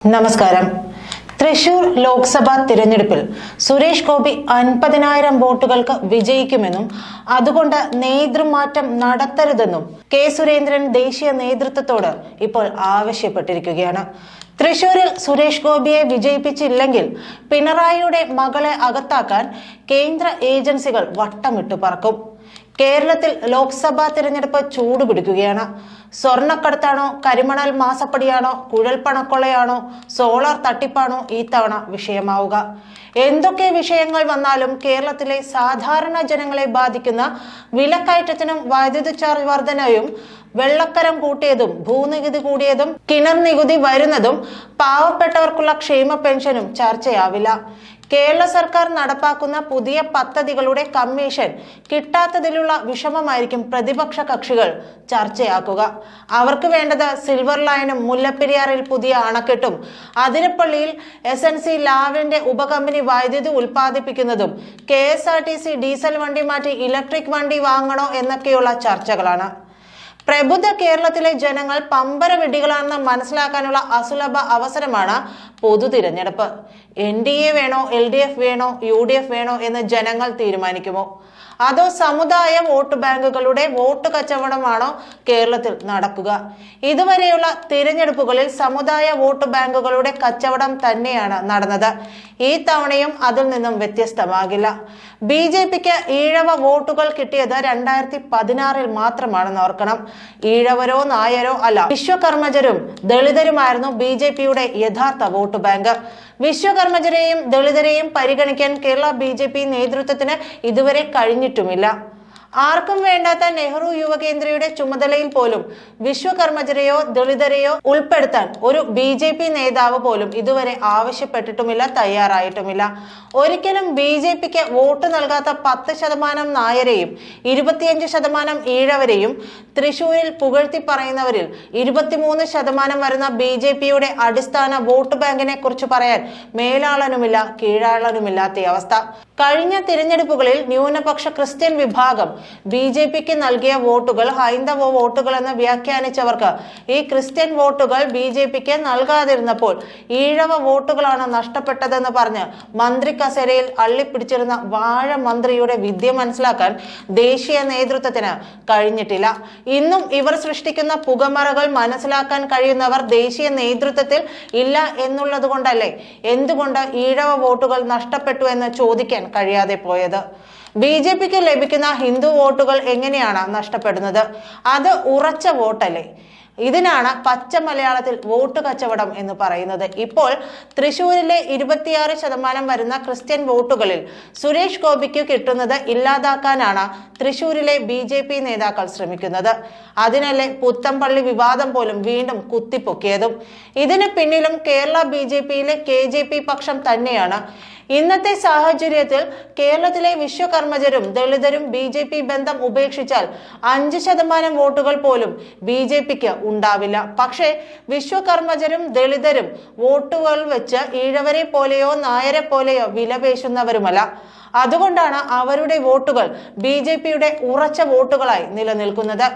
നമസ്കാരം. തൃശൂർ ലോക്സഭാ തിരഞ്ഞെടുപ്പിൽ സുരേഷ് ഗോപി 50,000 വോട്ടുകൾക്ക് വിജയിക്കുമെന്നും അതുകൊണ്ട് നേതൃമാറ്റം നടത്തരുതെന്നും കെ സുരേന്ദ്രൻ ദേശീയ നേതൃത്വത്തോട് ഇപ്പോൾ ആവശ്യപ്പെട്ടിരിക്കുകയാണ്. തൃശൂരിൽ സുരേഷ് ഗോപിയെ വിജയിപ്പിച്ചില്ലെങ്കിൽ പിണറായിയുടെ മകളെ അകത്താക്കാൻ കേന്ദ്ര ഏജൻസികൾ വട്ടമിട്ടു പറക്കും. കേരളത്തിൽ ലോക്സഭാ തിരഞ്ഞെടുപ്പ് ചൂടുപിടിക്കുകയാണ്. സ്വർണ്ണക്കടത്താണോ, കരിമണൽ മാസപ്പടിയാണോ, കുഴൽപ്പണക്കൊള്ളയാണോ, സോളാർ തട്ടിപ്പാണോ ഈ തവണ വിഷയമാവുക? എന്തൊക്കെ വിഷയങ്ങൾ വന്നാലും കേരളത്തിലെ സാധാരണ ജനങ്ങളെ ബാധിക്കുന്ന വിലക്കയറ്റത്തിനും വൈദ്യുതി ചാർജ് വർധനയും വെള്ളക്കരം കൂട്ടിയതും ഭൂനികുതി കൂടിയതും കിണർ നികുതി വരുന്നതും പാവപ്പെട്ടവർക്കുള്ള ക്ഷേമ പെൻഷനും ചർച്ചയാവില്ല. കേരള സർക്കാർ നടപ്പാക്കുന്ന പുതിയ പദ്ധതികളുടെ കമ്മീഷൻ കിട്ടാത്തതിലുള്ള വിഷമമായിരിക്കും പ്രതിപക്ഷ കക്ഷികൾ ചർച്ചയാക്കുക. അവർക്ക് വേണ്ടത് സിൽവർ ലൈനും മുല്ലപ്പെരിയാറിൽ പുതിയ അണക്കെട്ടും അതിരപ്പള്ളിയിൽ SNC ലാവലിന്റെ ഉപകമ്പനി വൈദ്യുതി ഉൽപ്പാദിപ്പിക്കുന്നതും KSRTC ഡീസൽ വണ്ടി മാറ്റി ഇലക്ട്രിക് വണ്ടി വാങ്ങണോ എന്നൊക്കെയുള്ള ചർച്ചകളാണ്. പ്രബുദ്ധ കേരളത്തിലെ ജനങ്ങൾ പമ്പര വെടികളാണെന്ന് മനസ്സിലാക്കാനുള്ള അസുലഭ അവസരമാണ് പൊതു തിരഞ്ഞെടുപ്പ്. NDA വേണോ, LDF വേണോ, UDF വേണോ എന്ന് ജനങ്ങൾ തീരുമാനിക്കുമോ? അതോ സമുദായ വോട്ട് ബാങ്കുകളുടെ വോട്ട് കച്ചവടമാണോ കേരളത്തിൽ നടക്കുക? ഇതുവരെയുള്ള തിരഞ്ഞെടുപ്പുകളിൽ സമുദായ വോട്ട് ബാങ്കുകളുടെ കച്ചവടം തന്നെയാണ് നടന്നത്. ഈ തവണയും അതിൽ നിന്നും വ്യത്യസ്തമാകില്ല. BJPക്ക് ഈഴവ വോട്ടുകൾ കിട്ടിയത് 2016 മാത്രമാണെന്ന് ഓർക്കണം. ഈഴവരോ നായരോ അല്ല, വിശ്വകർമ്മജരും ദളിതരുമായിരുന്നു BJPയുടെ യഥാർത്ഥ വോട്ട് ബാങ്ക്. വിശ്വകർമ്മജരെയും ദളിതരെയും പരിഗണിക്കാൻ കേരള BJP നേതൃത്വത്തിന് ഇതുവരെ കഴിഞ്ഞിട്ടുമില്ല. ആർക്കും വേണ്ടാത്ത നെഹ്റു യുവകേന്ദ്രയുടെ ചുമതലയിൽ പോലും വിശ്വകർമ്മജരെയോ ദളിതരെയോ ഉൾപ്പെടുത്താൻ ഒരു BJP നേതാവ് പോലും ഇതുവരെ ആവശ്യപ്പെട്ടിട്ടുമില്ല, തയ്യാറായിട്ടുമില്ല. ഒരിക്കലും BJPക്ക് വോട്ട് നൽകാത്ത 10% നായരെയും 25% ഈഴവരെയും തൃശൂരിൽ പുകഴ്ത്തി പറയുന്നവരിൽ 23% വരുന്ന BJPയുടെ അടിസ്ഥാന വോട്ട് ബാങ്കിനെ കുറിച്ച് പറയാൻ മേലാളനുമില്ല, കീഴാളനുമില്ലാത്ത അവസ്ഥ. കഴിഞ്ഞ തിരഞ്ഞെടുപ്പുകളിൽ ന്യൂനപക്ഷ ക്രിസ്ത്യൻ വിഭാഗം BJPക്ക് നൽകിയ വോട്ടുകൾ ഹൈന്ദവ വോട്ടുകൾ എന്ന് വ്യാഖ്യാനിച്ചവർക്ക് ഈ ക്രിസ്ത്യൻ വോട്ടുകൾ BJPക്ക് നൽകാതിരുന്നപ്പോൾ ഈഴവ വോട്ടുകളാണ് നഷ്ടപ്പെട്ടതെന്ന് പറഞ്ഞ് മന്ത്രി കസേരയിൽ അള്ളിപ്പിടിച്ചിരുന്ന വാഴ മന്ത്രിയുടെ വിദ്യ മനസ്സിലാക്കാൻ ദേശീയ നേതൃത്വത്തിന് കഴിഞ്ഞിട്ടില്ല. ഇന്നും ഇവർ സൃഷ്ടിക്കുന്ന പുകമറകൾ മനസ്സിലാക്കാൻ കഴിയുന്നവർ ദേശീയ നേതൃത്വത്തിൽ ഇല്ല എന്നുള്ളത് കൊണ്ടല്ലേ എന്തുകൊണ്ട് ഈഴവ വോട്ടുകൾ നഷ്ടപ്പെട്ടു എന്ന് ചോദിക്കാൻ കഴിയാതെ പോയത്? BJPക്ക് ലഭിക്കുന്ന ഹിന്ദു വോട്ടുകൾ എങ്ങനെയാണ് നഷ്ടപ്പെടുന്നത്? അത് ഉറച്ച വോട്ടല്ലേ? ഇതിനാണ് പച്ച മലയാളത്തിൽ വോട്ട് കച്ചവടം എന്ന് പറയുന്നത്. ഇപ്പോൾ തൃശൂരിലെ 26% വരുന്ന ക്രിസ്ത്യൻ വോട്ടുകളിൽ സുരേഷ് ഗോപിക്ക് കിട്ടുന്നത് ഇല്ലാതാക്കാനാണ് തൃശൂരിലെ BJP നേതാക്കൾ ശ്രമിക്കുന്നത്. അതിനല്ലേ പുത്തംപള്ളി വിവാദം പോലും വീണ്ടും കുത്തിപ്പൊക്കിയതും. ഇതിന് പിന്നിലും കേരള BJPയിലെ KJP പക്ഷം തന്നെയാണ്. ഇന്നത്തെ സാഹചര്യത്തിൽ കേരളത്തിലെ വിശ്വകർമ്മജരും ദളിതരും BJP ബന്ധം ഉപേക്ഷിച്ചാൽ 5% വോട്ടുകൾ പോലും BJPക്ക് ഉണ്ടാവില്ല. പക്ഷേ വിശ്വകർമ്മജരും ദളിതരും വോട്ടുകൾ വെച്ച് ഈഴവരെ പോലെയോ നായരെ പോലെയോ വിലപേശുന്നവരുമല്ല. അതുകൊണ്ടാണ് അവരുടെ വോട്ടുകൾ BJPയുടെ ഉറച്ച വോട്ടുകളായി നിലനിൽക്കുന്നത്.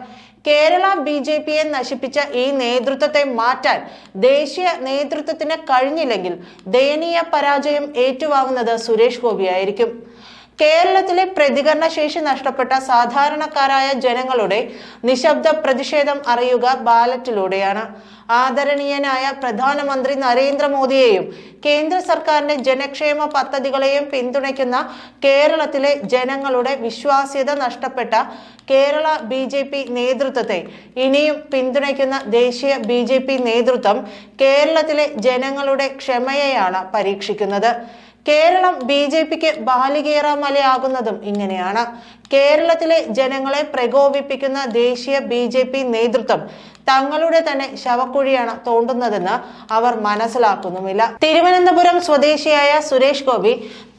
കേരള BJPയെ നശിപ്പിച്ച ഈ നേതൃത്വത്തെ മാറ്റാൻ ദേശീയ നേതൃത്വത്തിന് കഴിഞ്ഞില്ലെങ്കിൽ ദയനീയ പരാജയം ഏറ്റുവാങ്ങുന്നത് സുരേഷ് ഗോപിയായിരിക്കും. കേരളത്തിലെ പ്രതികരണശേഷി നഷ്ടപ്പെട്ട സാധാരണക്കാരായ ജനങ്ങളുടെ നിശബ്ദ പ്രതിഷേധം അറിയുക ബാലറ്റിലൂടെയാണ്. ആദരണീയനായ പ്രധാനമന്ത്രി നരേന്ദ്രമോദിയെയും കേന്ദ്ര സർക്കാരിന്റെ ജനക്ഷേമ പദ്ധതികളെയും പിന്തുണയ്ക്കുന്ന കേരളത്തിലെ ജനങ്ങളുടെ വിശ്വാസ്യത നഷ്ടപ്പെട്ട കേരള BJP നേതൃത്വത്തെ ഇനിയും പിന്തുണയ്ക്കുന്ന ദേശീയ BJP നേതൃത്വം കേരളത്തിലെ ജനങ്ങളുടെ ക്ഷമയെയാണ് പരീക്ഷിക്കുന്നത്. കേരളം BJPക്ക് ബാലികേറാമലയാകുന്നതും ഇങ്ങനെയാണ്. കേരളത്തിലെ ജനങ്ങളെ പ്രകോപിപ്പിക്കുന്ന ദേശീയ BJP നേതൃത്വം തങ്ങളുടെ തന്നെ ശവക്കുഴിയാണ് തോണ്ടുന്നതെന്ന് അവർ മനസ്സിലാക്കുന്നുമില്ല. തിരുവനന്തപുരം സ്വദേശിയായ സുരേഷ് ഗോപി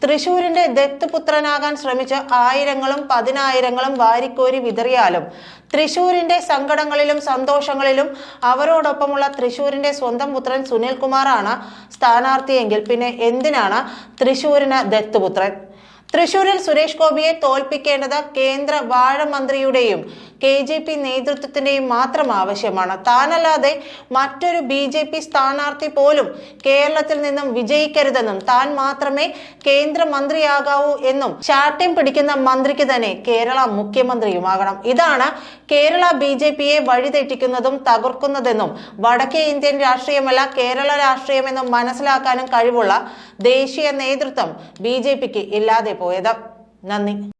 തൃശൂരിന്റെ ദത്തുപുത്രനാകാൻ ശ്രമിച്ച് ആയിരങ്ങളും പതിനായിരങ്ങളും വാരിക്കോരി വിതറിയാലും തൃശൂരിന്റെ സങ്കടങ്ങളിലും സന്തോഷങ്ങളിലും അവരോടൊപ്പമുള്ള തൃശൂരിന്റെ സ്വന്തം പുത്രൻ സുനിൽകുമാറാണ് സ്ഥാനാർത്ഥിയെങ്കിൽ പിന്നെ എന്തിനാണ് തൃശൂരിന് ദത്തുപുത്രൻ? തൃശൂരിൽ സുരേഷ് ഗോപിയെ തോൽപ്പിക്കേണ്ടത് കേന്ദ്ര വാഴ മന്ത്രിയുടെയും KJP നേതൃത്വത്തിന്റെയും മാത്രം ആവശ്യമാണ്. താനല്ലാതെ മറ്റൊരു BJP സ്ഥാനാർത്ഥി പോലും കേരളത്തിൽ നിന്നും വിജയിക്കരുതെന്നും താൻ മാത്രമേ കേന്ദ്രമന്ത്രിയാകാവൂ എന്നും ശാഠ്യം പിടിക്കുന്ന മന്ത്രിക്ക് തന്നെ കേരള മുഖ്യമന്ത്രിയുമാകണം. ഇതാണ് കേരള BJPയെ വഴിതെറ്റിക്കുന്നതും തകർക്കുന്നതെന്നും വടക്കേ ഇന്ത്യൻ രാഷ്ട്രീയമല്ല കേരള രാഷ്ട്രീയമെന്നും മനസ്സിലാക്കാനും കഴിവുള്ള ദേശീയ നേതൃത്വം BJPക്ക് ഇല്ലാതെ പോയത്. നന്ദി.